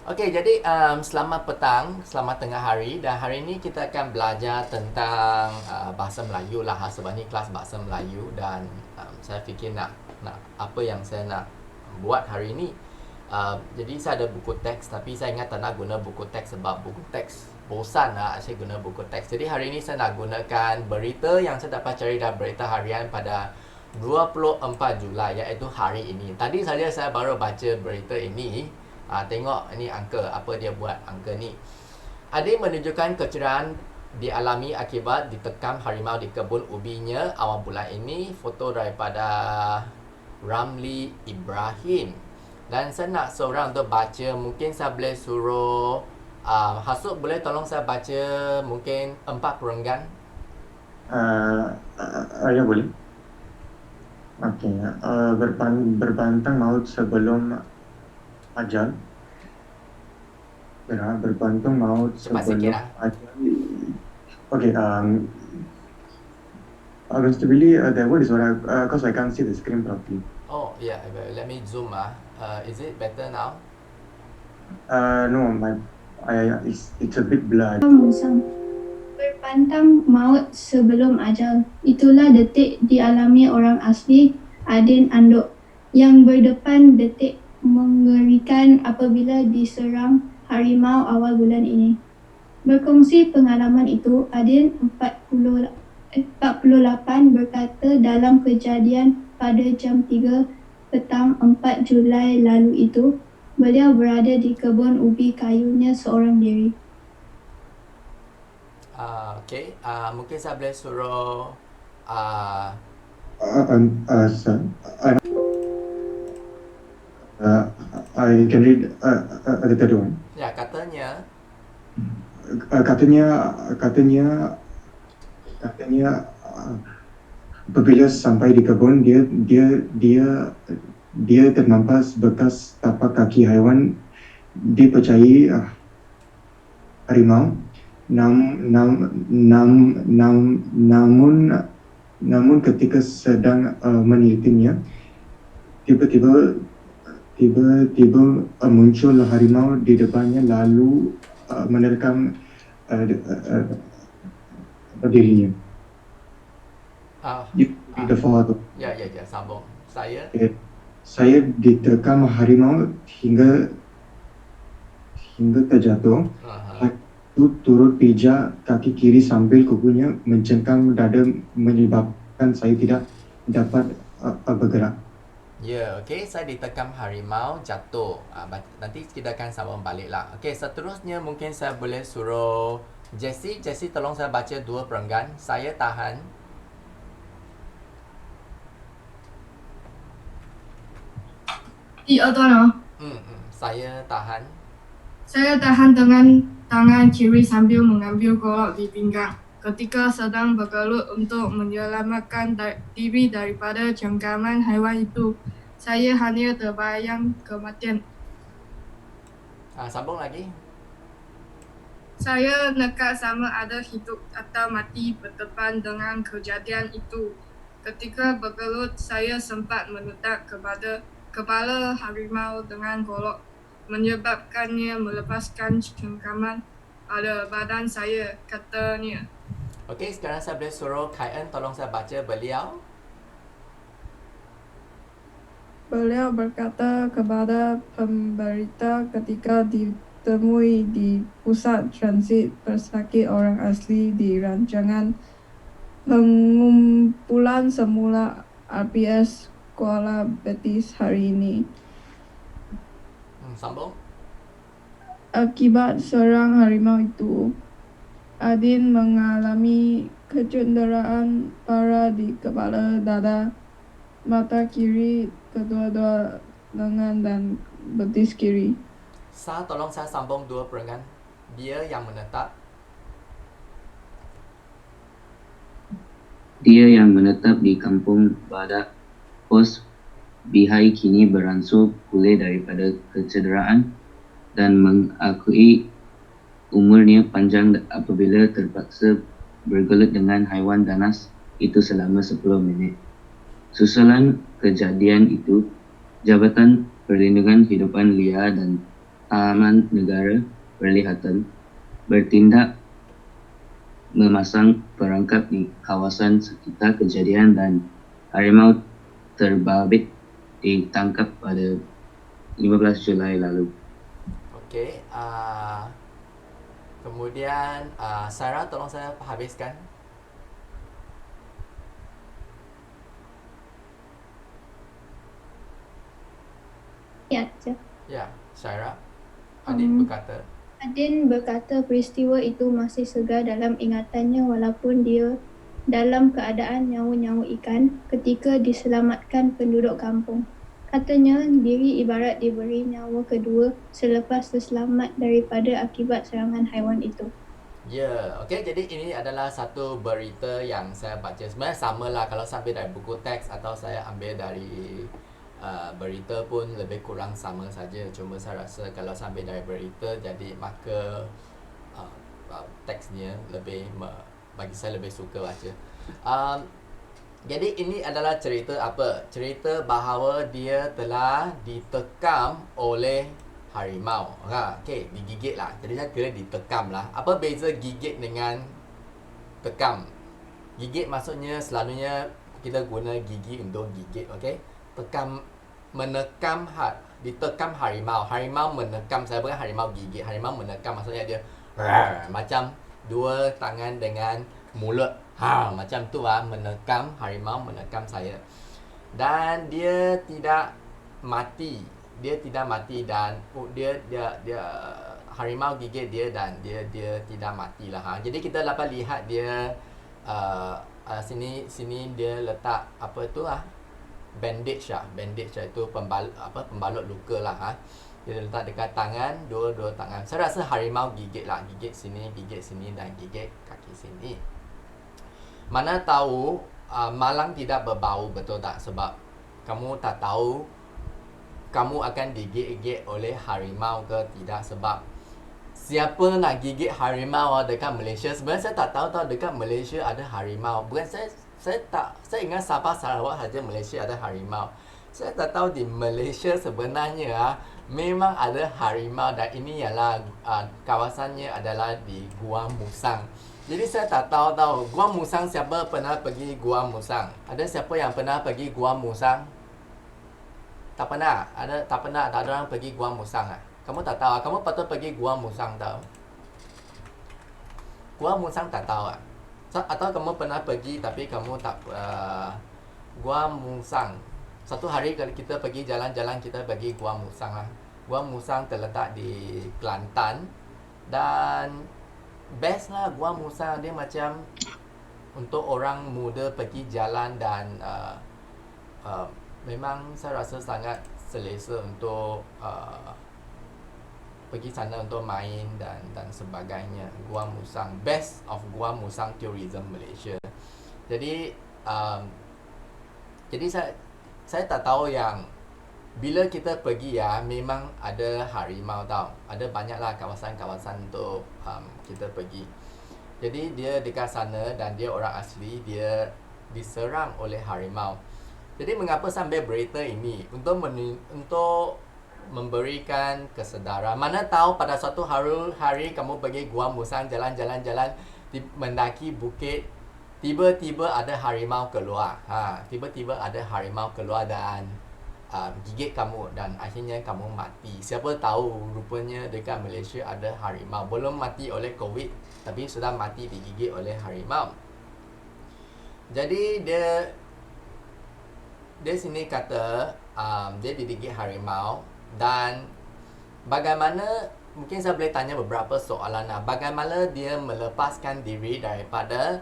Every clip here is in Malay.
Okey, jadi selamat petang, selamat tengah hari dan hari ini kita akan belajar tentang bahasa Melayu lah sebab ni kelas bahasa Melayu dan saya fikir nak apa yang saya nak buat hari ini. Jadi saya ada buku teks tapi saya ingat tak nak guna buku teks sebab buku teks bosan lah saya guna buku teks. Jadi hari ini saya nak gunakan berita yang saya dapat cari dari berita harian pada 24 Julai iaitu hari ini. Tadi saja saya baru baca berita ini. Tengok ni angka, apa dia buat angka ni. Ada yang menunjukkan kecederaan dialami akibat ditekam harimau di kebun ubinya awal bulan ini. Foto daripada Ramli Ibrahim. Dan saya nak seorang untuk baca. Mungkin saya boleh suruh Hasut boleh tolong saya baca mungkin 4 perenggan. Ya boleh. Okey. Berbantang maut sebelum ajal. Berbantung maut Cepat sikit sebelum lah. ajal. Okay. Mr. Billy, the word is what because I can't see the screen properly. Oh yeah, let me zoom is it better now? No, it's a bit blurred. Musang berpantang maut sebelum ajal. Itulah detik dialami orang asli Adin Andok yang berdepan detik mengerikan apabila diserang harimau awal bulan ini. Berkongsi pengalaman itu, Adin 48 berkata dalam kejadian pada jam 3 petang 4 Julai lalu itu, beliau berada di kebun ubi kayunya seorang diri. Okay, mungkin saya boleh suruh Sir, I can read the third one. ya katanya Katanya apabila sampai di kebun dia ternampak bekas tapak kaki haiwan dipercayai harimau. Namun ketika sedang menelitinya, tiba-tiba muncul harimau di depannya lalu menerkam dirinya. The follow. ya sambung. Saya diterkam harimau hingga terjatuh. Itu turut pijak kaki kiri sambil kukunya mencengkam dada menyebabkan saya tidak dapat bergerak. Ya, okay, saya diterkam harimau jatuh. Nanti kita akan sambung balik lah. Okay, seterusnya mungkin saya boleh suruh Jessie tolong saya baca 2 perenggan. Saya tahan. Saya tahan. Saya tahan dengan tangan kiri sambil mengambil golok di pinggang. Ketika sedang bergelut untuk menyelamatkan diri daripada cengkaman haiwan itu, saya hanya terbayang kematian. Sambung lagi. Saya nekat sama ada hidup atau mati berdepan dengan kejadian itu. Ketika bergelut, saya sempat menetap kepada kepala harimau dengan golok, menyebabkannya melepaskan cengkaman pada badan saya, katanya. Okey, sekarang saya boleh suruh Kaian tolong saya baca beliau. Beliau berkata kepada pemberita ketika ditemui di pusat transit pesakit orang asli di rancangan pengumpulan semula RPS Kuala Betis hari ini. Sambung. Akibat serang harimau itu, Adin mengalami kecederaan parah di kepala, dada, mata kiri, kedua-dua lengan dan betis kiri. Tolong saya sambung 2 perenggan. Dia yang menetap. Dia yang menetap di kampung Badak Pos Bihai kini beransur pulih daripada kecederaan dan mengakui umurnya panjang apabila terpaksa bergelut dengan haiwan ganas itu selama 10 minit. Susulan kejadian itu, Jabatan Perlindungan Hidupan Liar dan aman negara perlihatan bertindak memasang perangkap di kawasan sekitar kejadian dan harimau terbabit ditangkap pada 15 Julai lalu. Okey, kemudian Sarah tolong saya habiskan. Ya, je. Ya, Sarah. Adin berkata, Adin berkata peristiwa itu masih segar dalam ingatannya walaupun dia dalam keadaan nyawa-nyawa ikan ketika diselamatkan penduduk kampung. Katanya, diri ibarat diberi nyawa kedua selepas terselamat daripada akibat serangan haiwan itu. ya, okey, jadi ini adalah satu berita yang saya baca. Sebenarnya samalah kalau saya ambil dari buku teks atau saya ambil dari berita pun lebih kurang sama saja. Cuma saya rasa kalau saya ambil dari berita, jadi maka teksnya lebih bagi saya lebih suka baca. Jadi ini adalah cerita apa? Cerita bahawa dia telah ditekam oleh harimau. Okey, digigit lah. Jadi saya kira ditekam lah. Apa beza gigit dengan tekam? Gigit maksudnya selalunya kita guna gigi untuk gigit, okey? Tekam, menekam, ditekam harimau. Harimau menekam, saya bukan harimau gigit. Harimau menekam maksudnya dia macam dua tangan dengan mulut. Macam tu menekam, harimau menekam saya. Dan dia tidak mati. Dia tidak mati dan dia harimau gigit dia dan dia tidak matilah. Jadi kita dapat lihat dia sini dia letak apa tu bandage itu pembalut luka lah. Dia letak dekat tangan, dua tangan. Saya rasa harimau gigit sini dan gigit kaki sini. Mana tahu malang tidak berbau, betul tak? Sebab kamu tak tahu kamu akan digigit oleh harimau ke tidak. Sebab siapa nak gigit harimau dekat Malaysia? Sebenarnya saya tak tahu dekat Malaysia ada harimau. Bukan saya ingat Sabah Sarawak saja Malaysia ada harimau. Saya tak tahu di Malaysia sebenarnya memang ada harimau dan ini ialah kawasannya adalah di Gua Musang. Jadi saya tak tahu Gua Musang, siapa pernah pergi Gua Musang? Ada siapa yang pernah pergi Gua Musang? Tak pernah. Tak ada orang pergi Gua Musang Kamu tak tahu. Kamu patut pergi Gua Musang tahu. Gua Musang tak tahu atau kamu pernah pergi tapi kamu tak Gua Musang. Satu hari kalau kita pergi jalan-jalan, kita pergi Gua Musang Gua Musang terletak di Kelantan dan best lah Gua Musang. Dia macam untuk orang muda pergi jalan dan memang saya rasa sangat selesa untuk pergi sana untuk main dan sebagainya. Gua Musang, best of Gua Musang Tourism Malaysia. Jadi saya tak tahu yang bila kita pergi memang ada harimau tau. Ada banyaklah kawasan-kawasan untuk kita pergi. Jadi dia dekat sana dan dia orang asli, dia diserang oleh harimau. Jadi mengapa sampai berita ini? Untuk memberikan kesedaran. Mana tahu pada suatu hari kamu pergi Gua Musang, jalan-jalan mendaki bukit, tiba-tiba ada harimau keluar. Tiba-tiba ada harimau keluar dan gigit kamu dan akhirnya kamu mati. Siapa tahu rupanya dekat Malaysia ada harimau. Belum mati oleh COVID tapi sudah mati digigit oleh harimau. Jadi dia sini kata dia digigit harimau dan bagaimana, mungkin saya boleh tanya beberapa soalan bagaimana dia melepaskan diri daripada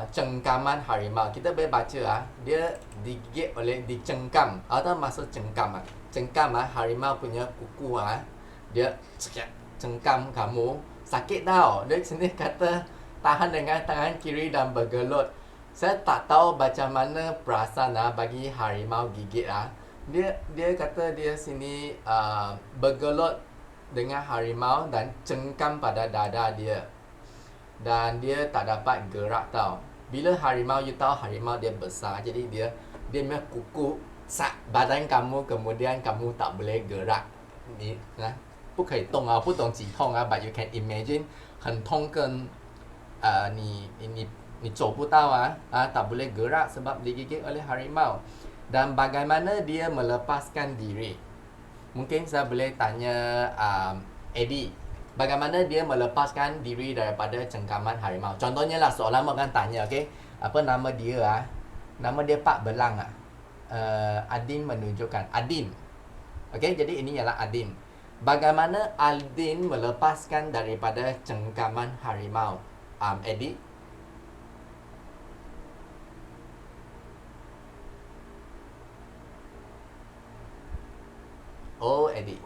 cengkaman harimau. Kita boleh baca dia digigit oleh, dicengkam atau maksud cengkam harimau punya kuku dia cengkam kamu, sakit tau. Dia sini kata tahan dengan tangan kiri dan bergelut. Saya tak tahu macam mana perasaan bagi harimau gigit Dia kata dia sini bergelut dengan harimau dan cengkam pada dada dia. Dan dia tak dapat gerak tau. Bila harimau, you tahu harimau dia besar, jadi dia punya kuku sak badan kamu, kemudian kamu tak boleh gerak. 你不可以动啊，不懂几痛啊 but you can imagine 很痛跟你走不到tak boleh gerak sebab digigit oleh harimau. Dan bagaimana dia melepaskan diri? Mungkin saya boleh tanya Eddie, bagaimana dia melepaskan diri daripada cengkaman harimau? Contohnya lah, seorang akan tanya, okay, apa nama dia nama dia Pak Belang Adin menunjukkan Adin. Okay, jadi ini ialah Adin. Bagaimana Adin melepaskan daripada cengkaman harimau? Eddie? Oh, Eddie.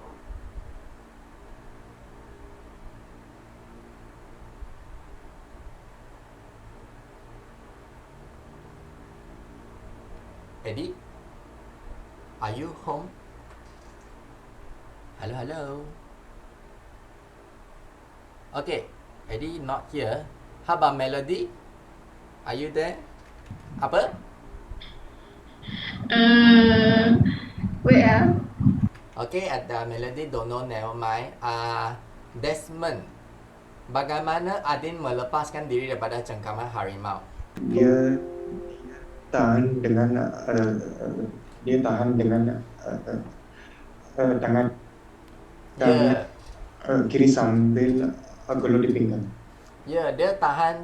Eddie? Are you home? Hello, hello. Okay, Eddie not here. How about Melody? Are you there? Apa? Wait Okay, ada Melody, don't know, never mind. Desmond, bagaimana Adin melepaskan diri daripada cengkaman harimau? Dia tahan dengan tangan Ya, kiri sambil gelut di pinggang. ya, dia tahan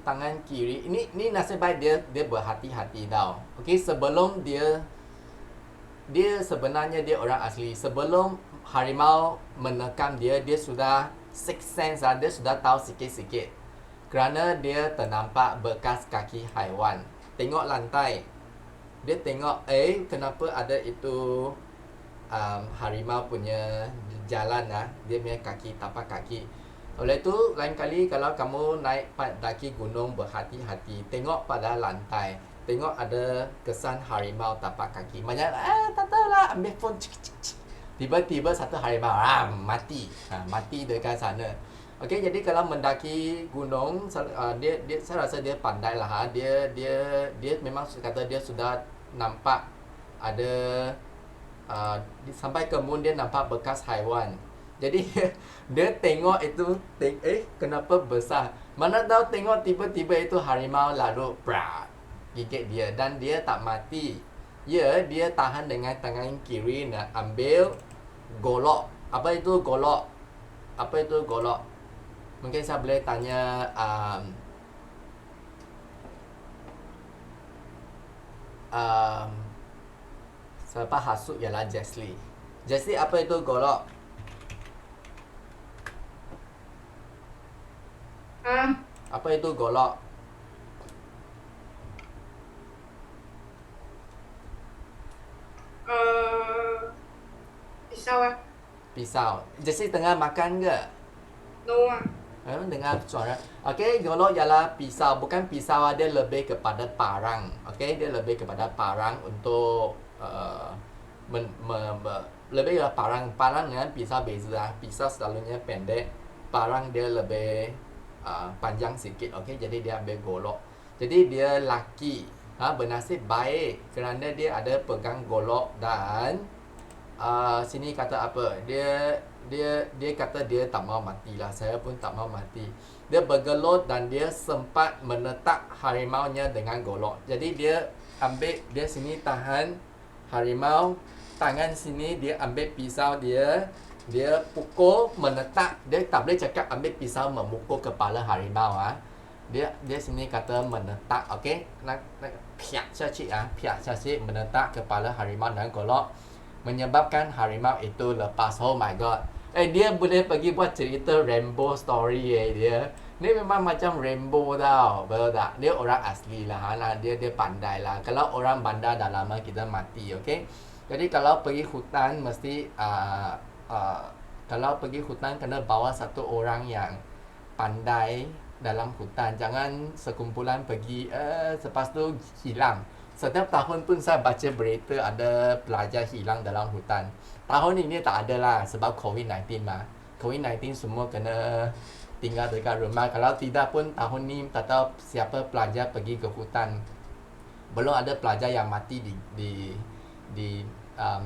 tangan kiri. Ini nasib baik dia berhati-hati tau. Okay, sebelum dia sebenarnya dia orang asli. Sebelum harimau menekam dia sudah sixth sense dia sudah tahu sikit-sikit. Kerana dia ternampak bekas kaki haiwan. Tengok lantai. Dia tengok, kenapa ada itu harimau punya jalan dia punya kaki, tapak kaki. Oleh itu, lain kali kalau kamu naik daki gunung berhati-hati, tengok pada lantai. Tengok ada kesan harimau tapak kaki. Banyak, tak tahulah, ambil phone. Tiba-tiba satu harimau, mati. Mati dekat sana. Okey, jadi kalau mendaki gunung, dia saya rasa dia pandai lah. Dia memang kata dia sudah nampak ada sampai kebun dia nampak bekas haiwan. Jadi dia tengok itu, kenapa besar? Mana tahu tengok tiba-tiba itu harimau lalu gigit dia dan dia tak mati. Ya, dia tahan dengan tangan kiri nak ambil golok. Apa itu golok? Apa itu golok? Mungkin saya boleh tanya siapa hasut ialah Jesly. Jesly, apa itu golok? Apa itu golok? Pisau Pisau. Jesly tengah makan ke? No Dengar suara. Okey, golok ialah pisau. Bukan pisau, dia lebih kepada parang. Okey, dia lebih kepada parang untuk lebih kepada parang. Parang dengan pisau beza. Pisau selalunya pendek. Parang dia lebih panjang sikit. Okey, jadi dia ambil golok. Jadi dia laki. Bernasib baik kerana dia ada pegang golok dan sini kata apa? Dia kata dia tak mau mati lah. Saya pun tak mau mati. Dia bergelut dan dia sempat menetak harimaunya dengan golok. Jadi dia ambil, dia sini tahan harimau, tangan sini dia ambil pisau dia pukul, menetak. Dia tak boleh cakap ambil pisau memukul kepala harimau Dia sini kata menetak, okey? Nak piak saja menetak kepala harimau dengan golok, menyebabkan harimau itu lepas. Oh my god. Dia boleh pergi buat cerita Rambo story dia. Ni memang macam Rambo tau. Betul tak? Dia orang asli lah. Dia pandai lah. Kalau orang bandar dah lama kita mati, okey? Jadi kalau pergi hutan mesti kalau pergi hutan kena bawa satu orang yang pandai dalam hutan. Jangan sekumpulan pergi lepas tu hilang. Setiap tahun pun saya baca berita ada pelajar hilang dalam hutan. Tahun ini tak ada lah sebab COVID-19 mah. COVID-19 semua kena tinggal dekat rumah. Kalau tidak pun tahun ni tak tahu siapa pelajar pergi ke hutan. Belum ada pelajar yang mati di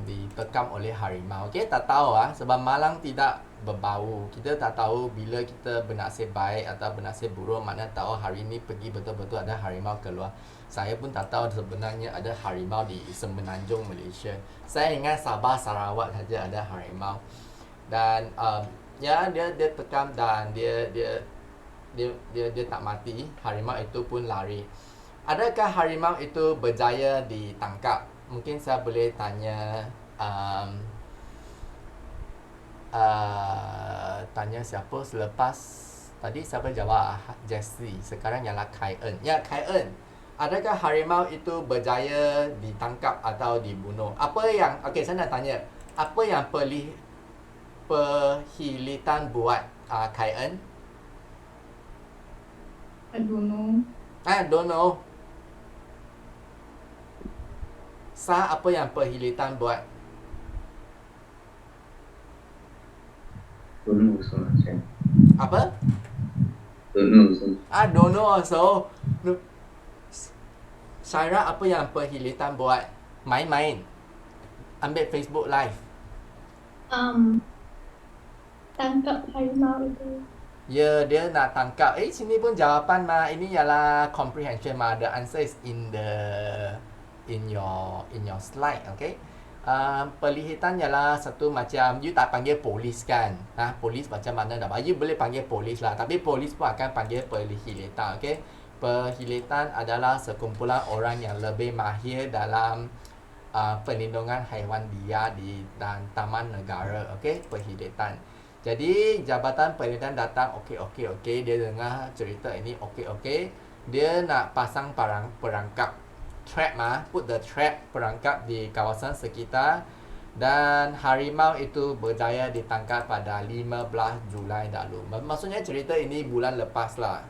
ditekam oleh harimau. Okey, tak tahu sebab malang tidak berbau. Kita tak tahu bila kita bernasib baik atau bernasib buruk, mana tahu hari ini pergi betul-betul ada harimau keluar. Saya pun tak tahu sebenarnya ada harimau di Semenanjung Malaysia. Saya ingat Sabah Sarawak saja ada harimau. Dan ya dia tekam dan dia tak mati. Harimau itu pun lari. Adakah harimau itu berjaya ditangkap? Mungkin saya boleh tanya tanya siapa selepas tadi, siapa jawab? Jessie. Sekarang ialah Kai En. Ya, Kai En. Adakah harimau itu berjaya ditangkap atau dibunuh? Okey, saya nak tanya. Apa yang perhilitan buat Kai En? I don't know. Don't know. Apa yang perhilitan buat? Don't know also lah, Syed. Apa? Don't know also. Don't know also. Syaira, apa yang perhilitan buat? Main-main. Ambil Facebook live. Tangkap harimau itu. Ya, dia nak tangkap. Sini pun jawapan mah. Ini ialah comprehension mah. The answer is in your slide, okay? Perlihitan ialah satu macam you tak panggil polis kan. Polis macam mana dah. You boleh panggil polis lah, tapi polis pun akan panggil perlihitan, okay? Perhilitan adalah sekumpulan orang yang lebih mahir dalam perlindungan haiwan liar dan taman negara, okay? Perhilitan. Jadi Jabatan Perhilitan datang, okey, dia dengar cerita ini, okey. Dia nak pasang perangkap trap put the trap, perangkap di kawasan sekitar, dan harimau itu berjaya ditangkap pada 15 Julai lalu. Maksudnya cerita ini bulan lepas lah.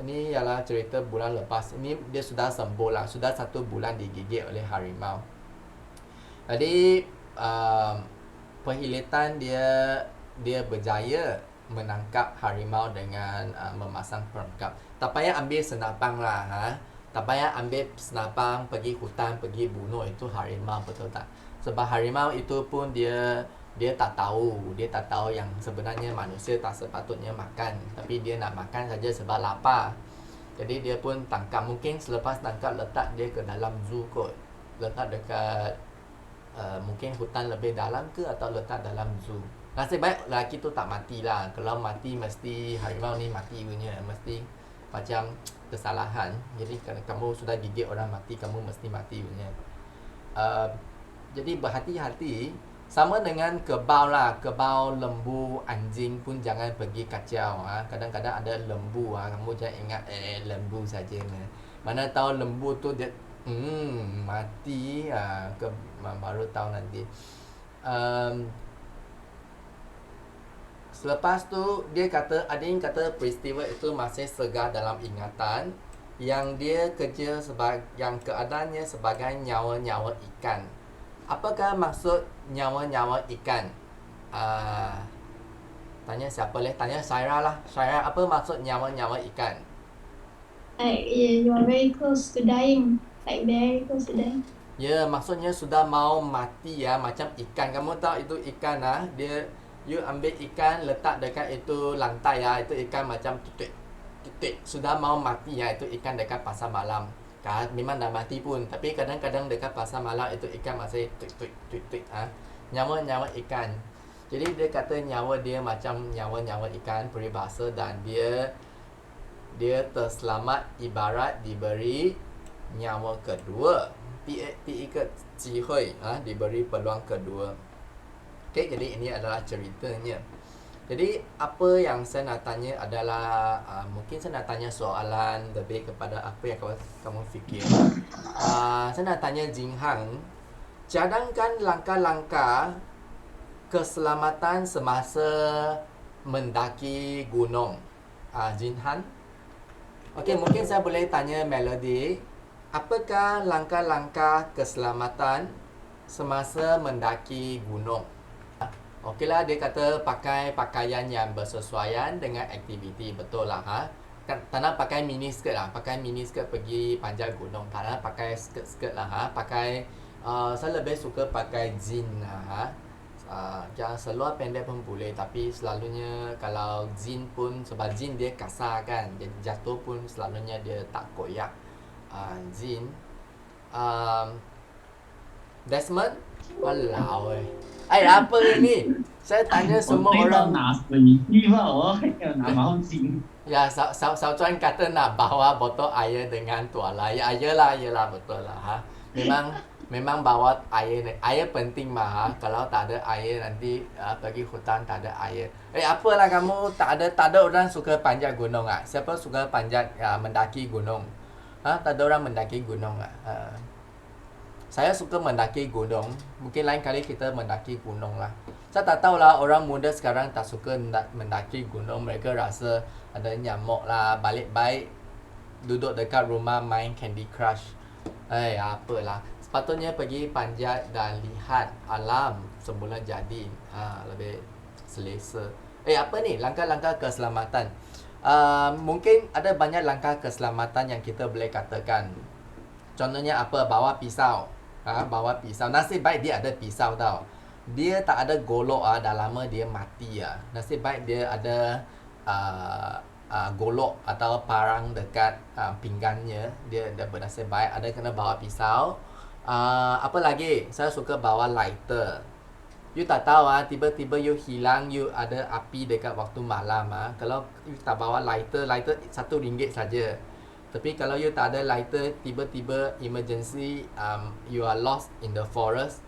Ini ialah cerita bulan lepas. Ini dia sudah sembuh lah, sudah 1 bulan digigit oleh harimau. Jadi perhilitan dia berjaya menangkap harimau dengan memasang perangkap. Tak payah ambil senapang lah. Tak payah ambil senapang, pergi hutan, pergi bunuh itu harimau, betul tak? Sebab harimau itu pun dia tak tahu. Dia tak tahu yang sebenarnya manusia tak sepatutnya makan. Tapi dia nak makan saja sebab lapar. Jadi dia pun tangkap. Mungkin selepas tangkap letak dia ke dalam zoo kot. Letak dekat mungkin hutan lebih dalam ke, atau letak dalam zoo. Nasib baik lelaki tu tak mati lah. Kalau mati mesti harimau ni mati punya. Mesti macam kesalahan. Jadi kalau kamu sudah gigit orang mati, kamu mesti mati punya. Jadi berhati-hati. Sama dengan kebau lah. Kebau, lembu, anjing pun jangan pergi kacau. Kadang-kadang ada lembu. Kamu jangan ingat lembu saja. Mana tahu lembu tu dia mati. Baru tahu nanti. Selepas tu dia kata, ada yang kata peristiwa itu masih segar dalam ingatan, yang dia kerja yang keadaannya sebagai nyawa-nyawa ikan. Apakah maksud nyawa-nyawa ikan? Tanya siapa leh? Tanya Syaira lah. Syaira, apa maksud nyawa-nyawa ikan? Like you are very close to dying. Like very close to dying. Ya, maksudnya sudah mau mati ya, macam ikan. Kamu tahu itu ikan you ambil ikan, letak dekat itu lantai itu ikan macam titik. Sudah mau mati itu ikan dekat pasar malam. Memang dah mati pun, tapi kadang-kadang dekat pasar malam itu ikan masih titik. Nyawa-nyawa ikan. Jadi dia kata nyawa dia macam nyawa-nyawa ikan peribahasa, dan dia terselamat ibarat diberi nyawa kedua. Diberi peluang kedua. Okay, jadi ini adalah ceritanya. Jadi apa yang saya nak tanya adalah mungkin saya nak tanya soalan lebih kepada apa yang kamu fikir. Saya nak tanya Jin Hang, cadangkan langkah-langkah keselamatan semasa mendaki gunung. Jin Han. Okey, mungkin saya boleh tanya Melody, apakah langkah-langkah keselamatan semasa mendaki gunung? Okeylah, dia kata pakai pakaian yang bersesuaian dengan aktiviti. Betul lah. Tak nak pakai mini skirt lah. Pakai mini skirt pergi panjat gunung. Tak nak pakai skirt lah. Pakai Saya lebih suka pakai jean lah. Yang seluar pendek pun boleh, tapi selalunya kalau jean pun, sebab jean dia kasar kan, jadi jatuh pun selalunya dia tak koyak. Jean. Desmond, walau apa ni? Saya tanya semua orang. 拿水去吧，我拿毛巾。 Ya, Saucuan kata nak bawa botol air dengan tuala. Ya, yelah betul lah. Memang bawa air. Air penting mah. Kalau tak ada air nanti pergi hutan tak ada air. Apalah kamu tak ada orang suka panjat gunung ah? Siapa suka panjat mendaki gunung? Tak ada orang mendaki gunung ah? Saya suka mendaki gunung. Mungkin lain kali kita mendaki gunung lah. Saya tak tahulah orang muda sekarang tak suka mendaki gunung. Mereka rasa ada nyamuk lah. Balik baik duduk dekat rumah main Candy Crush. Apalah. Sepatutnya pergi panjat dan lihat alam semula jadi. Lebih selesa. Apa ni? Langkah-langkah keselamatan. Mungkin ada banyak langkah keselamatan yang kita boleh katakan. Contohnya apa? Bawa pisau. Bawa pisau. Nasib baik dia ada pisau tau. Dia tak ada golok dah lama dia mati Nasib baik dia ada golok atau parang dekat pinggannya. Dia bernasib baik ada kena bawa pisau. Apa lagi? Saya suka bawa lighter. You tak tahu tiba-tiba you hilang, you ada api dekat waktu malam Kalau you tak bawa lighter RM1 saja. Tapi kalau you tak ada lighter, tiba-tiba emergency, you are lost in the forest.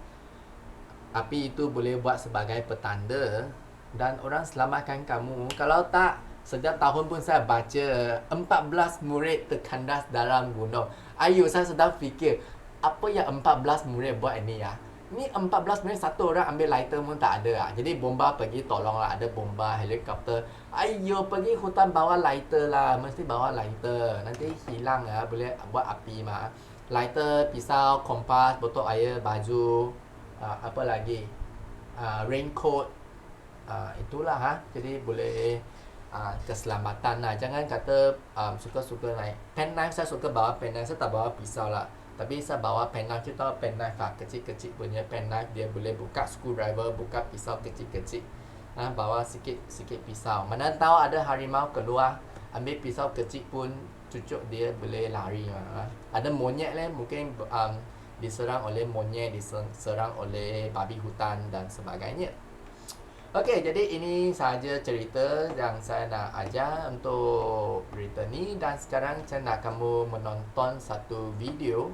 Api itu boleh buat sebagai petanda dan orang selamatkan kamu. Kalau tak, setiap tahun pun saya baca 14 murid terkandas dalam gunung. Saya sedang fikir, apa yang 14 murid buat ini Ni 14 murid, satu orang ambil lighter pun tak ada Jadi bomba pergi tolonglah, ada bomba, helikopter. Pergi hutan bawa lighter lah. Mesti bawa lighter. Nanti hilang boleh buat api mah. Lighter, pisau, kompas, botol air, baju. Apa lagi? Raincoat. Itulah Jadi boleh keselamatan lah. Jangan kata suka-suka naik penknife. Saya suka bawa penknife. Saya tak bawa pisau lah. Tapi saya bawa penknife. Kita tahu penknife kecil-kecil punya penknife. Dia boleh buka screwdriver, buka pisau kecil-kecil. Bawa sikit pisau. Mana tahu ada harimau keluar, ambil pisau kecil pun cucuk dia boleh lari. Ada monyet mungkin diserang oleh monyet, diserang oleh babi hutan dan sebagainya. Okey, jadi ini sahaja cerita yang saya nak ajar untuk berita ni. Dan sekarang saya nak kamu menonton satu video.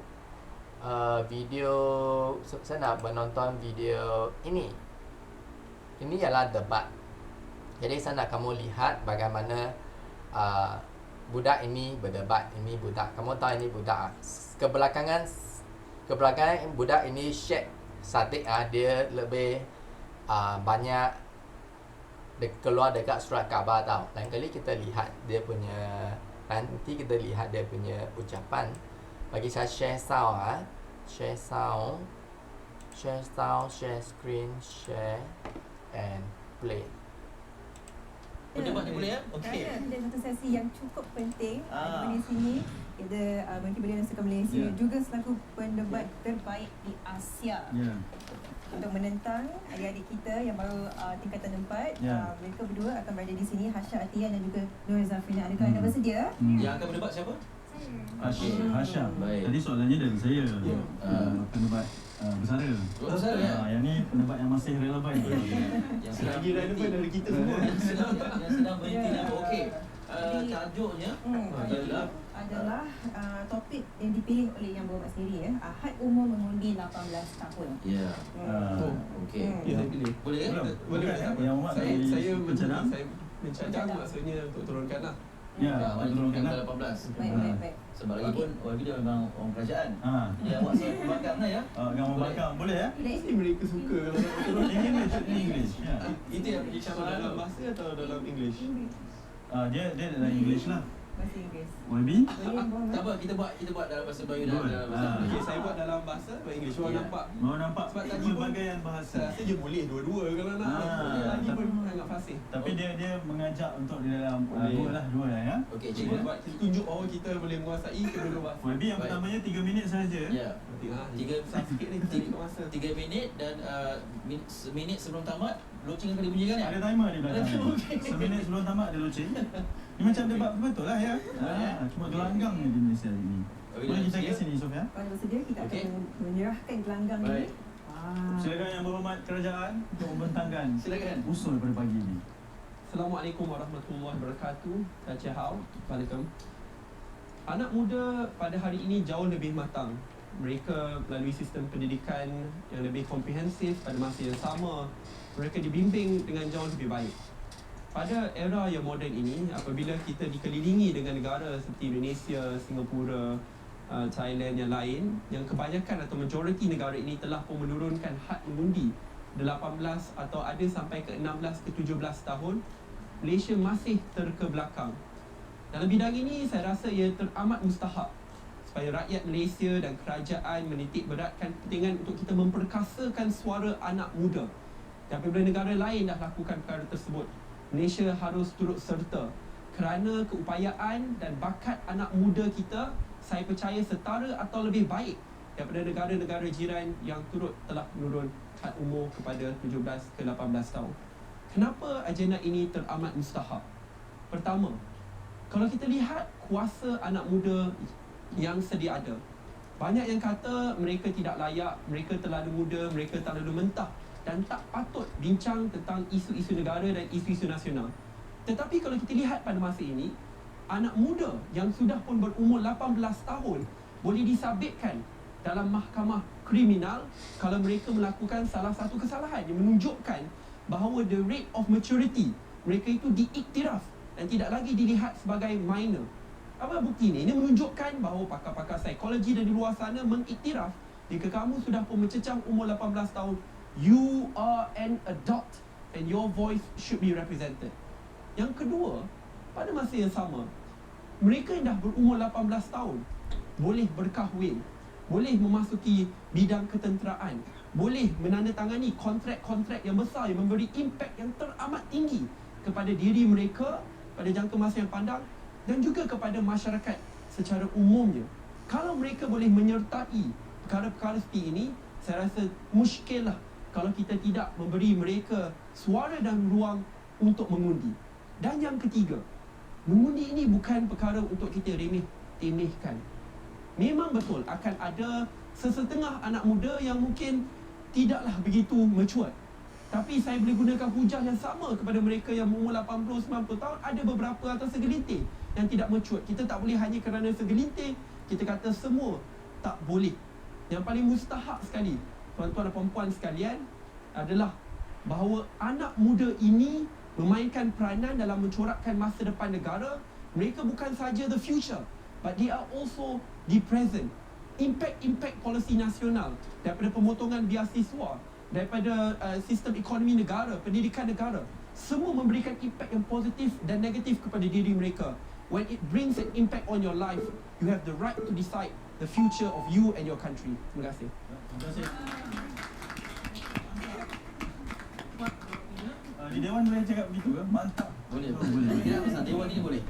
Saya nak menonton video ini. Ini ialah debat. Jadi saya nak kamu lihat bagaimana budak ini berdebat. Ini budak. Kamu tahu ini budak. Kebelakangan budak ini Sheikh Sadiq dia lebih banyak keluar dekat surat khabar tau. Lain kali kita lihat dia punya, nanti kita lihat dia punya ucapan. Bagi saya share sound share sound, share screen, share and play. Pendebat ni boleh Okey. Ada satu sesi yang cukup penting di sini. Kita Menteri Belia dan Sukan Malaysia juga selaku pendebat terbaik di Asia. Untuk menentang adik-adik kita yang baru tingkatan 4. Mereka berdua akan berada di sini, Hasha Atiyan dan juga Nur Zafrina. Adakah anda bersedia? Yang akan berdebat siapa? Hasha. Baik. Tadi soalannya dari saya. Pendebat bersara. Yang ni pendebat yang masih relevan. Yang sedang relevan dari kita semua. Yang sedang berhenti. Okey. Tajuknya adalah topik yang dipilih oleh Yang Berhormat sendiri had umur mengundi 18 tahun. Okey. Saya pilih. Boleh Boleh. Yang Berhormat Saya pencadang. mencadang maksudnya untuk turunkan lah. Turunkan ke 18. Baik. Sebab lagi pun OIB dia memang orang kerajaan. Dia awak saya pembakar ya. Yang membakar boleh Mesti mereka suka kalau nak turun. English. Itu yang sama dalam bahasa atau dalam English? Dia dalam English lah. Bahasa Inggeris. OIB? Tak apa, kita buat dalam bahasa Melayu dan dalam bahasa Okey, saya buat dalam bahasa English. Orang nampak Sebab tadi pelbagai bahasa. saya rasa je boleh dua-dua kalau nak. Lagi pun sangat kasih. Tapi dia mengajak untuk di dalam Boleh. dua lah ya. Okey, Cikgu cikgu. buat kita tunjuk bahawa kita boleh menguasai kedua-dua bahasa. Maybe yang Baik. pertamanya 3 minit saja. Ya. Tiga sikit ni kita ikut masa. 3 minit dan seminit sebelum tamat loceng akan dibunyikan ya? Ada timer di belakang. Ada timer, okey. Seminit sebelum tamat ada loceng. Ini macam debat betul lah ya. Cuma gelanggang ni di Malaysia ini. Boleh kita ke sini Sofia? Kalau bersedia kita Okey. akan menyerahkan gelanggang ini. Baik. Silakan yang berhormat kerajaan untuk membentangkan Silakan. usul pada pagi ini. Assalamualaikum warahmatullahi wabarakatuh. Tachihao. Welcome. Anak muda pada hari ini jauh lebih matang. Mereka melalui sistem pendidikan yang lebih komprehensif pada masa yang sama. Mereka dibimbing dengan jauh lebih baik. Pada era yang moden ini, apabila kita dikelilingi dengan negara seperti Indonesia, Singapura, Thailand yang lain, yang kebanyakan atau majoriti negara ini telah pun menurunkan had mengundi 18 atau ada sampai ke 16 ke 17 tahun, Malaysia masih terkebelakang. Dalam bidang ini, saya rasa ia teramat mustahak supaya rakyat Malaysia dan kerajaan menitik beratkan kepentingan untuk kita memperkasakan suara anak muda. Dan apabila negara lain dah lakukan perkara tersebut, Malaysia harus turut serta kerana keupayaan dan bakat anak muda kita, saya percaya setara atau lebih baik daripada negara-negara jiran yang turut telah menurun had umur kepada 17 ke 18 tahun. Kenapa agenda ini teramat mustahak? Pertama, kalau kita lihat kuasa anak muda yang sedia ada, banyak yang kata mereka tidak layak, mereka terlalu muda, mereka terlalu mentah dan tak patut bincang tentang isu-isu negara dan isu-isu nasional. Tetapi kalau kita lihat pada masa ini, anak muda yang sudah pun berumur 18 tahun boleh disabitkan dalam mahkamah kriminal kalau mereka melakukan salah satu kesalahan yang menunjukkan bahawa the rate of maturity mereka itu diiktiraf dan tidak lagi dilihat sebagai minor. Apa bukti ini? Ini menunjukkan bahawa pakar-pakar psikologi dari luar sana mengiktiraf jika kamu sudah pun mencecah umur 18 tahun, you are an adult and your voice should be represented. Yang kedua, pada masa yang sama, mereka yang dah berumur 18 tahun boleh berkahwin, boleh memasuki bidang ketenteraan, boleh menandatangani kontrak-kontrak yang besar yang memberi impak yang teramat tinggi kepada diri mereka pada jangka masa yang pandang dan juga kepada masyarakat secara umumnya. Kalau mereka boleh menyertai perkara-perkara seperti ini, saya rasa muskil lah kalau kita tidak memberi mereka suara dan ruang untuk mengundi. Dan yang ketiga, mengundi ini bukan perkara untuk kita remeh-temehkan. Memang betul akan ada sesetengah anak muda yang mungkin tidaklah begitu mature. Tapi saya boleh gunakan hujah yang sama kepada mereka yang berumur 80-90 tahun. Ada beberapa atau segelintir yang tidak mature. Kita tak boleh hanya kerana segelintir kita kata semua tak boleh. Yang paling mustahak sekali, tuan-tuan dan puan-puan sekalian, adalah bahawa anak muda ini memainkan peranan dalam mencorakkan masa depan negara. Mereka bukan saja the future, but they are also the present. Impact policy nasional, daripada pemotongan biasiswa, daripada sistem ekonomi negara, pendidikan negara, semua memberikan impact yang positif dan negatif kepada diri mereka. When it brings an impact on your life, you have the right to decide the future of you and your country. Terima kasih. Terima kasih. Di Dewan boleh cakap begitu ke? Mantap. Boleh. Boleh. Tidak pasal Dewan ini boleh.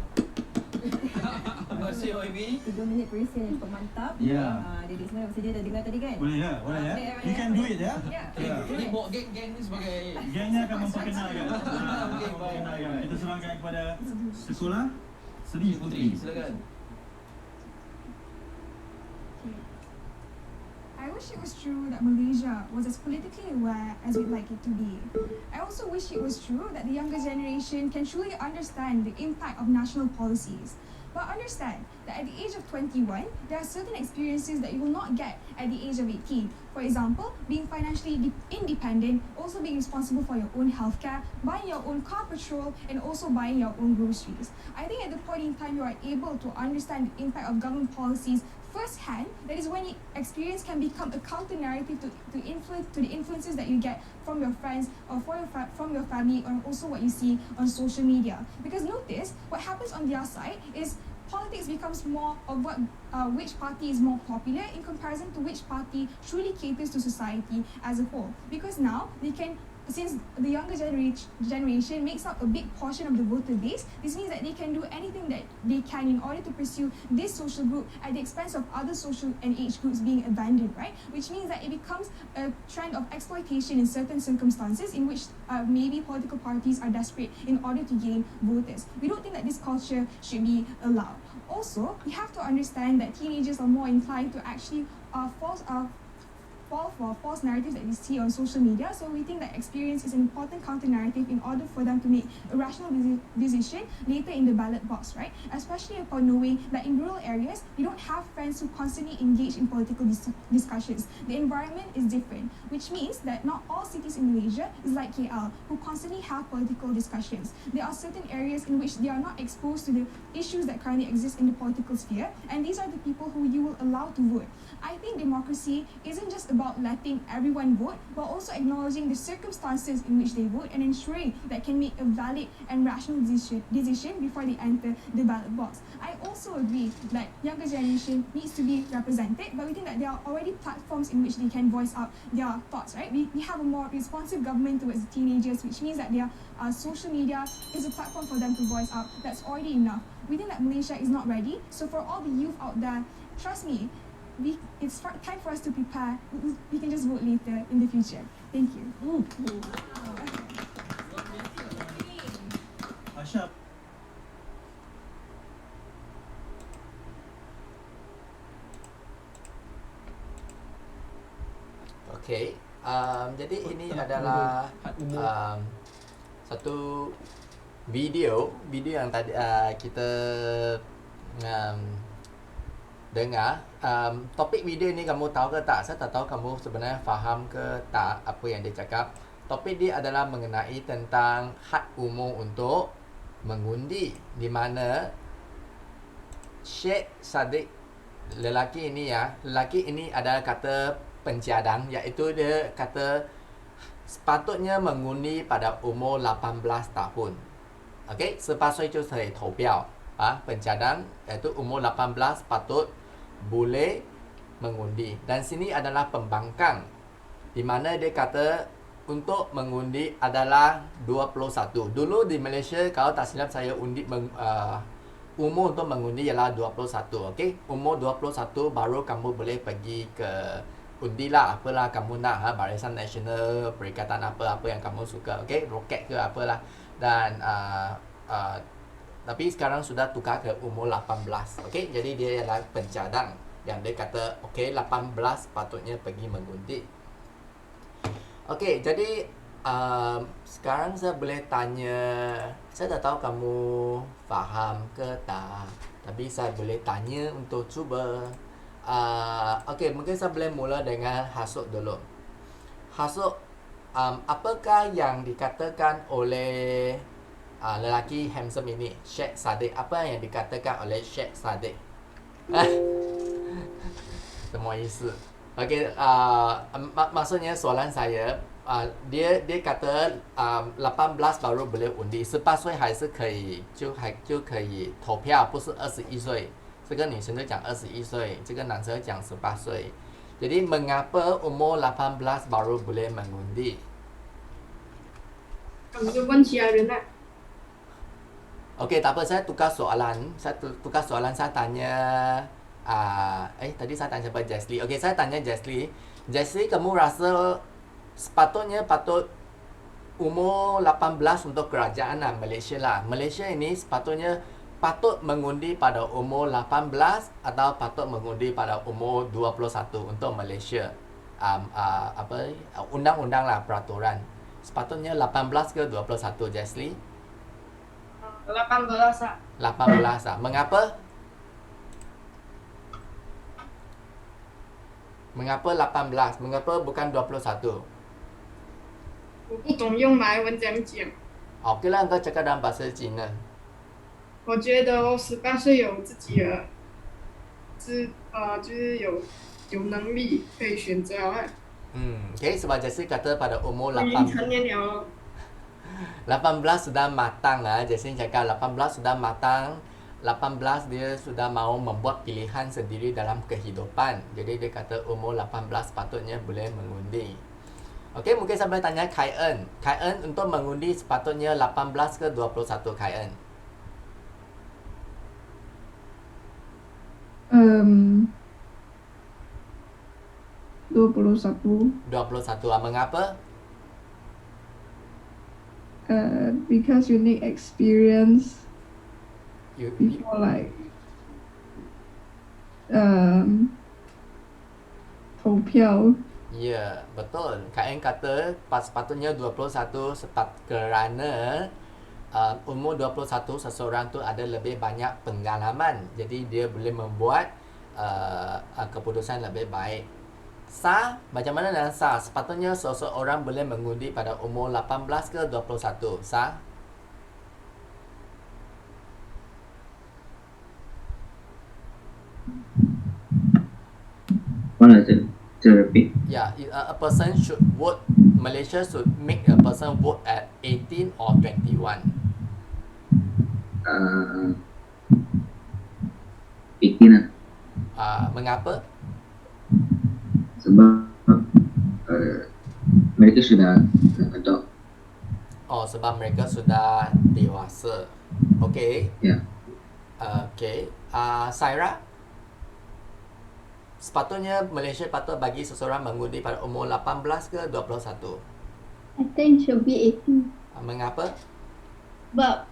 Terima kasih OIB. 3 minit perisian yang cukup mantap. Ya. Jadi sebenarnya bersedia dah dengar tadi kan? Boleh ya? Boleh ya? You can do it ya? Ya. Ini bawa geng-geng ni sebagai Gengnya akan memperkenalkan. Okey, baik. Memperkenalkan. Kita serahkan kepada Sekolah Seri Puteri. Silakan. I wish it was true that Malaysia was as politically aware as we'd like it to be. I also wish it was true that the younger generation can truly understand the impact of national policies. But understand that at the age of 21, there are certain experiences that you will not get at the age of 18. For example, being financially independent, also being responsible for your own healthcare, buying your own car petrol, and also buying your own groceries. I think at the point in time you are able to understand the impact of government policies firsthand. That is when experience can become a counter narrative to the influences that you get from your friends or from your family, and also what you see on social media. Because notice what happens on their side is politics becomes more of which party is more popular in comparison to which party truly caters to society as a whole. Because now they can since the younger generation makes up a big portion of the voter base, this means that they can do anything that they can in order to pursue this social group at the expense of other social and age groups being abandoned, right? Which means that it becomes a trend of exploitation in certain circumstances in which maybe political parties are desperate in order to gain voters. We don't think that this culture should be allowed. Also, we have to understand that teenagers are more inclined to actually fall for false narratives that we see on social media. So we think that experience is an important counter narrative in order for them to make a rational decision later in the ballot box, right? Especially upon knowing that in rural areas, you don't have friends who constantly engage in political discussions. The environment is different, which means that not all cities in Malaysia is like KL, who constantly have political discussions. There are certain areas in which they are not exposed to the issues that currently exist in the political sphere, and these are the people who you will allow to vote. I think democracy isn't just about letting everyone vote, but also acknowledging the circumstances in which they vote and ensuring that can make a valid and rational decision before they enter the ballot box. I also agree that younger generation needs to be represented, but we think that there are already platforms in which they can voice out their thoughts, right? We have a more responsive government towards the teenagers, which means that their social media is a platform for them to voice out. That's already enough. We think that Malaysia is not ready, so for all the youth out there, trust me, it's time for us to prepare. We can just vote later in the future. Thank you. Asha. Okay, jadi ini adalah satu video yang tadi kita dengar. Topik video ni kamu tahu ke tak? Saya tak tahu kamu sebenarnya faham ke tak apa yang dia cakap. Topik dia adalah mengenai tentang had umur untuk mengundi, di mana Syed Saddiq lelaki ini adalah kata pencadang, iaitu dia kata sepatutnya mengundi pada umur 18 tahun. Okey, 18岁就可以投票啊, pencadang iaitu umur 18 patut boleh mengundi. Dan sini adalah pembangkang, di mana dia kata untuk mengundi adalah 21. Dulu di Malaysia, kalau tak silap saya, umur untuk mengundi ialah 21. Okey, umur 21 baru kamu boleh pergi ke undi lah, apalah kamu nak, Barisan Nasional, Perikatan apa yang kamu suka. Okey, roket ke apalah. Dan tapi sekarang sudah tukar ke umur 18. Okey, jadi dia ialah pencadang yang dia kata okey, 18 patutnya pergi mengundi. Okey, jadi sekarang saya boleh tanya, saya tak tahu kamu faham ke tak, tapi saya boleh tanya untuk cuba. Okey, mungkin saya boleh mula dengan Hasuk dulu. Hasuk, apakah yang dikatakan oleh lelaki handsome ini, Syed Saddiq? Apa yang dikatakan oleh Syed Saddiq? Semua isu. Okey, maksudnya soalan saya, dia kata 18 baru boleh undi, 18岁还是可以就可以投票，不是21岁。这个女生就讲21岁，这个男生讲18岁。Jadi mengapa umur 18 baru boleh mengundi? Kamu就问其他人啦。Okey, tak apa, saya tukar soalan. Saya tanya tadi saya tanya siapa? Jesly. Okey, saya tanya Jesly. Jesly, kamu rasa sepatutnya patut umur 18 untuk kerajaan Malaysia lah. Malaysia ini sepatutnya patut mengundi pada umur 18 atau patut mengundi pada umur 21 untuk Malaysia. Undang-undang lah, peraturan. Sepatutnya 18 ke 21, Jesly? 18 lah. 18 lah. Mengapa? Mengapa 18? Mengapa bukan 21? 我不懂用马来文怎样讲。Okey lah, engkau cakap dalam bahasa Cina. 我觉得我18岁有自己的就是有能力可以选择啊。Okay, sebab Jessie kata pada umur 已经成年了。 18 sudah matang lah. Jessie cakap 18 sudah matang. 18 dia sudah mahu membuat pilihan sendiri dalam kehidupan. Jadi dia kata umur 18 patutnya boleh mengundi. Okey, mungkin saya boleh tanya Kai En. Kai En untuk mengundi sepatutnya 18 ke 21 Kai En? Um, 21. 21. Mengapa? Because you need experience You, before like 投票。 Ya, betul. Kak Eng kata sepatutnya 21 kerana umur 21 seseorang tu ada lebih banyak pengalaman. Jadi dia boleh membuat keputusan lebih baik. Sah, macam mana dengan sah? Sepatutnya seseorang boleh mengundi pada umur 18 ke 21. Sah? Mana tu? Repeat. Yeah, a person should vote. Malaysia should make a person vote at 18 or 21. 18 lah. Mengapa? Sebab mereka sudah adopt. Oh, sebab mereka sudah dewasa. Okay. Ya. Okay. Saira? Sepatutnya Malaysia patut bagi seseorang mengundi pada umur 18 ke 21? I think should be 18. Mengapa? But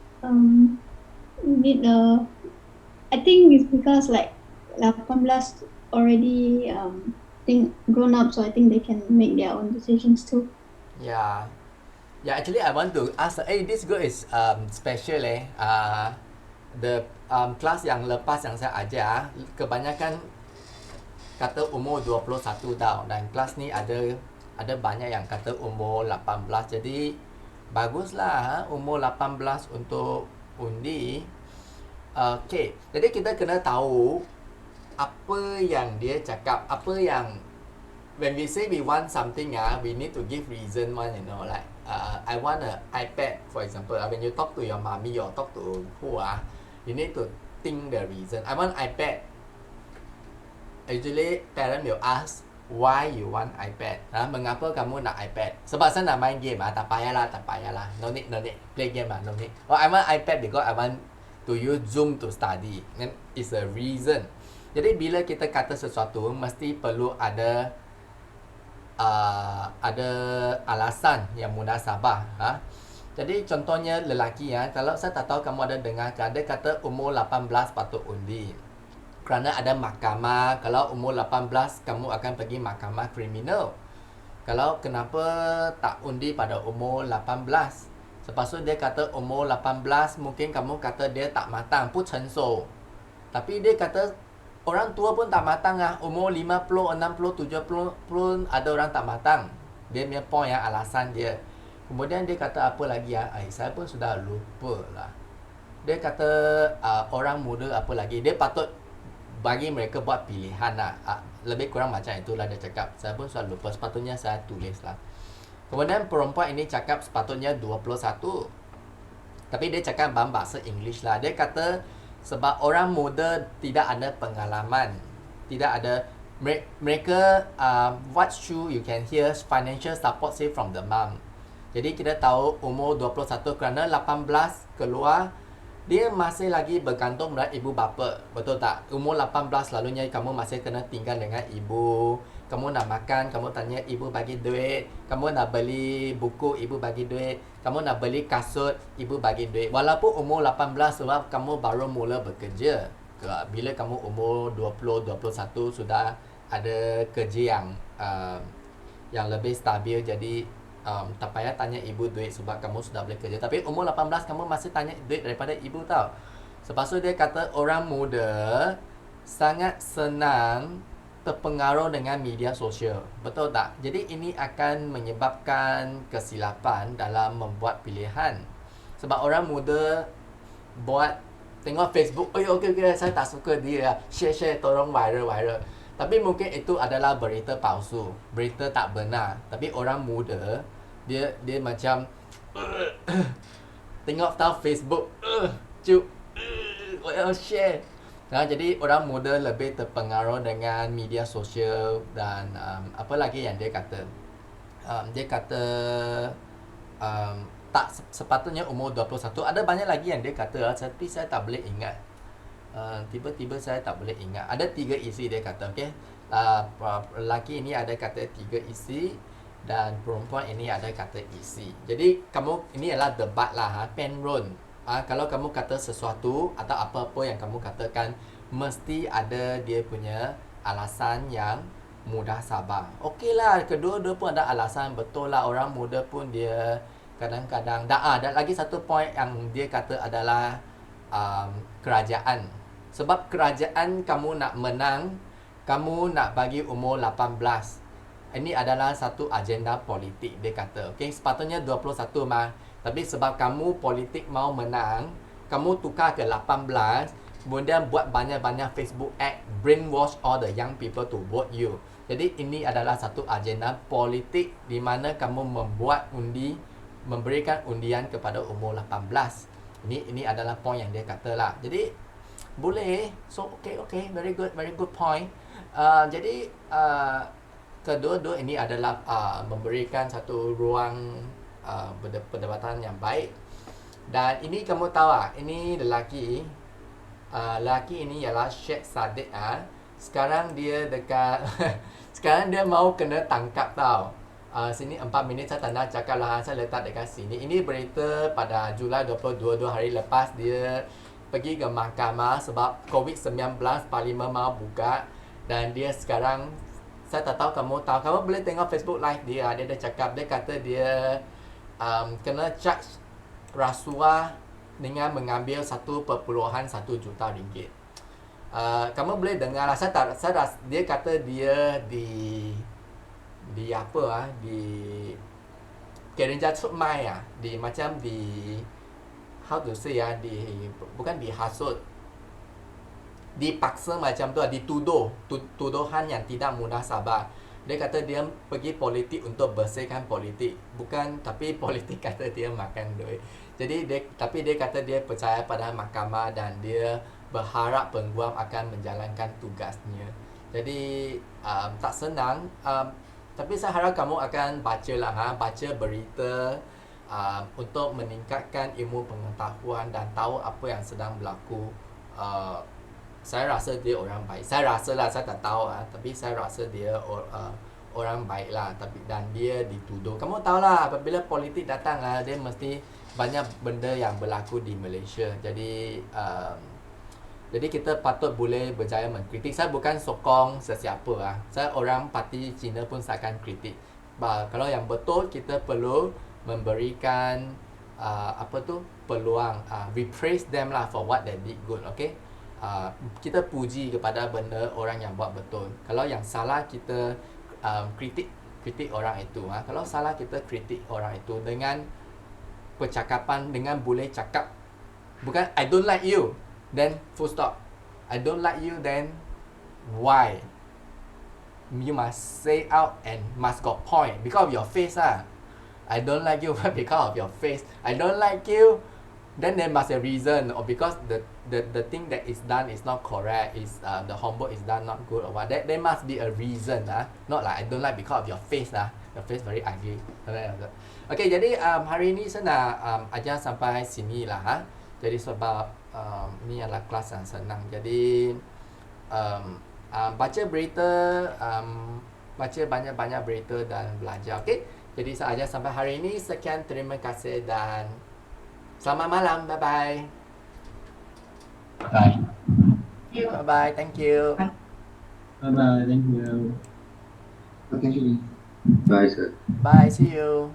need I think it's because like 18 already think grown up, so I think they can make their own decisions too. Yeah. Yeah, actually I want to ask, this girl is special the kelas yang lepas yang saya ajar, kebanyakan kata umur 21 tau, dan kelas ni ada banyak yang kata umur 18. Jadi baguslah umur 18 untuk undi. Okay, jadi kita kena tahu apa yang dia cakap, apa yang when we say we want something we need to give reason one, you know, like I want an iPad, for example. When you talk to your mommy or talk to who you need to think the reason. I want iPad. Usually parent will ask why you want iPad. Mengapa kamu nak iPad? Sebab saya nak main game. Tak payahlah. No need. Play game no need. Oh, I want iPad because I want to use Zoom to study. Then it's a reason. Jadi bila kita kata sesuatu mesti perlu ada alasan yang munasabah. Jadi contohnya lelaki kalau saya tak tahu kamu ada dengar, ada kata umur 18 patut undi. Kerana ada mahkamah, kalau umur 18 kamu akan pergi mahkamah kriminal. Kalau kenapa tak undi pada umur 18? Lepas tu dia kata umur 18 mungkin kamu kata dia tak matang, pun censor. Tapi dia kata orang tua pun tak matang umur 50, 60, 70 pun ada orang tak matang. Dia punya point alasan dia. Kemudian dia kata apa lagi saya pun sudah lupa lah. Dia kata orang muda apa lagi, dia patut bagi mereka buat pilihan lebih kurang macam itulah dia cakap. Saya pun sudah lupa, sepatutnya saya tulis lah. Kemudian perempuan ini cakap sepatutnya 21. Tapi dia cakap dalam bahasa English lah. Dia kata sebab orang muda tidak ada pengalaman, tidak ada mereka what's true you can hear financial support say from the mom. Jadi kita tahu umur 21 kerana 18 keluar, dia masih lagi bergantung pada ibu bapa. Betul tak? Umur 18 selalunya kamu masih kena tinggal dengan ibu. Kamu nak makan, kamu tanya ibu bagi duit. Kamu nak beli buku, ibu bagi duit. Kamu nak beli kasut, ibu bagi duit. Walaupun umur 18 sebab kamu baru mula bekerja. Bila kamu umur 20, 21 sudah ada kerja yang lebih stabil. Jadi tak payah tanya ibu duit sebab kamu sudah boleh kerja. Tapi umur 18 kamu masih tanya duit daripada ibu tau. Lepas tu dia kata orang muda sangat senang terpengaruh dengan media sosial. Betul tak? Jadi ini akan menyebabkan kesilapan dalam membuat pilihan. Sebab orang muda tengok Facebook, okay, saya tak suka dia, share tolong viral. Tapi mungkin itu adalah berita palsu, berita tak benar. Tapi orang muda dia macam tengok tahu Facebook, share. Jadi orang muda lebih terpengaruh dengan media sosial dan apa lagi yang dia kata. dia kata tak sepatutnya umur 21. Ada banyak lagi yang dia kata, tapi saya tak boleh ingat. Tiba-tiba saya tak boleh ingat. Ada 3 isi dia kata, okey. Lelaki ini ada kata 3 isi dan perempuan ini ada kata isi. Jadi kamu ini adalah debat lah, penrun. Kalau kamu kata sesuatu atau apa-apa yang kamu katakan, mesti ada dia punya alasan yang mudah sabar. Okey lah, kedua-dua pun ada alasan, betul lah. Orang muda pun dia kadang-kadang dan lagi satu point yang dia kata adalah kerajaan. Sebab kerajaan kamu nak menang, kamu nak bagi umur 18. Ini adalah satu agenda politik dia kata. Okey, sepatutnya 21 mah. Tapi sebab kamu politik mau menang, kamu tukar ke 18, kemudian buat banyak-banyak Facebook ad, brainwash all the young people to vote you. Jadi ini adalah satu agenda politik di mana kamu memberikan undian kepada umur 18. Ini adalah point yang dia kata lah. Jadi boleh. So okay, very good point. Jadi kedua-dua ini adalah memberikan satu ruang perdebatan yang baik. Dan ini kamu tahu ini lelaki ini ialah Sheikh Sadiq. Sekarang dia dekat sekarang dia mau kena tangkap tau. Sini 4 minit saya tak nak cakap lah, saya letak dekat sini. Ini berita pada Julai 22, 2 hari lepas dia pergi ke mahkamah sebab COVID-19, Parlimen mau buka. Dan dia sekarang, saya tak tahu kamu boleh tengok Facebook live dia. Dia dah cakap, dia kata dia kena charge rasuah dengan mengambil 1.1 juta ringgit. Kamu boleh dengar lah, dia kata dia di apa di Kerenja Cutmai how to say bukan dihasut, dipaksa macam tu, tuduhan yang tidak munasabah. Dia kata dia pergi politik untuk bersihkan politik, tapi politik kata dia makan duit. Jadi dia kata dia percaya pada mahkamah dan dia berharap pengguam akan menjalankan tugasnya. Jadi tak senang. Tapi saya harap kamu akan baca berita untuk meningkatkan ilmu pengetahuan dan tahu apa yang sedang berlaku. Saya rasa dia orang baik. Saya rasa lah, saya tak tahu tapi saya rasa dia orang baik lah. Dan dia dituduh. Kamu tahu lah, apabila politik datang dia mesti banyak benda yang berlaku di Malaysia. Jadi kita patut boleh berjaya mengkritik. Saya bukan sokong sesiapa. Saya orang parti Cina pun saya akan kritik. Kalau yang betul, kita perlu memberikan peluang. We praise them lah for what they did good. Okay? Kita puji kepada benda orang yang buat betul. Kalau yang salah, kita kritik orang itu. Kalau salah, kita kritik orang itu dengan percakapan, dengan boleh cakap. Bukan I don't like you, then full stop. I don't like you, then why? You must say out and must got point because of your face. I don't like you because of your face. I don't like you, then there must be a reason, or because the thing that is done is not correct, is the homework is done not good or what. There must be a reason. Not like I don't like because of your face. Your face very ugly. Okay, jadi hari ini saya nak ajar sampai sini lah. Jadi sebab ni adalah kelas yang senang. Jadi baca berita, baca banyak-banyak berita dan belajar. Okay, jadi saya ajar sampai hari ini. Sekian, terima kasih dan selamat malam. Bye-bye. Bye. Bye-bye. Thank you. Bye-bye. Thank you. Thank you. Bye, sir. Bye. See you.